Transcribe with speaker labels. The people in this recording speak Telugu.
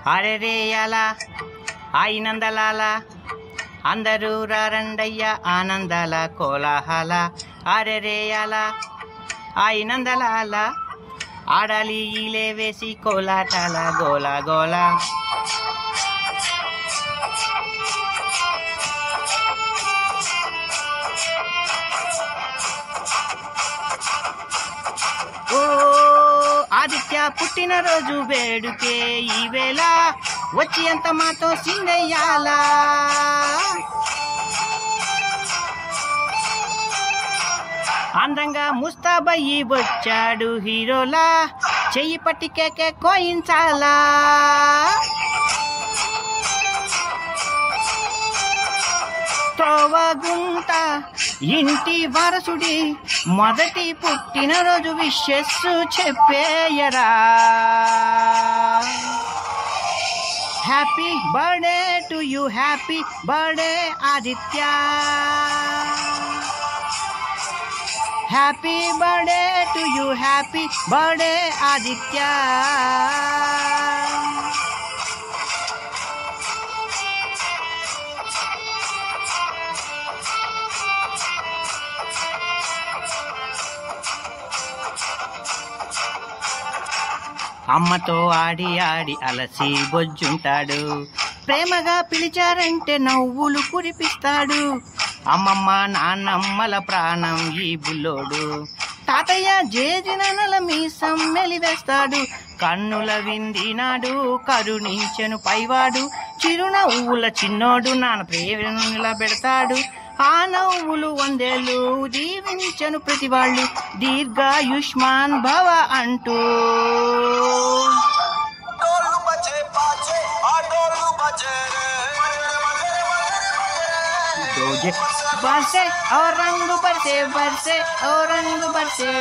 Speaker 1: అరెరే అలా ఆయినందలాల అందరూ రండయ్య ఆనందాల కోలాహల. అరెరే అలా ఆయినందలాల ఆడాలి ఈలే వేసి కోలాటాల గోలా గోలా. ఓ ఆదిత్య పుట్టినరోజు వేడుకే ఈవేళ వచ్చి అంత మాతో సింగయ్యాలా. అందంగా ముస్తాబయ్యి వచ్చాడు హీరోలా చెయ్యి పట్టి కేకే కోయించాలా. తోవగుంట ఇంటి వారసుడి మొదటి పుట్టినరోజు విషెస్ చెప్పేయరా. Happy birthday to you, happy birthday Aditya, happy birthday to you, happy birthday Aditya. అమ్మతో ఆడి ఆడి అలసి బొజ్జుంటాడు, ప్రేమగా పిలిచారంటే నవ్వులు కురిపిస్తాడు. అమ్మమ్మ నాన్నమ్మల ప్రాణం ఈ బుల్లోడు, తాతయ్య జేజినల మీసం మెలివేస్తాడు. కన్నుల విందినాడు కరుణించెను పైవాడు, చిరునవ్వుల చిన్నోడు నాన్న ప్రేమ నిలబెడతాడు. ఆ నవ్వులు వందేళ్ళు దీవించను ప్రతివాళ్ళు, దీర్ఘాయుష్మాన్ భవ అంటూ. बरसे और रंग बरसे, बरसे और रंग बरसे।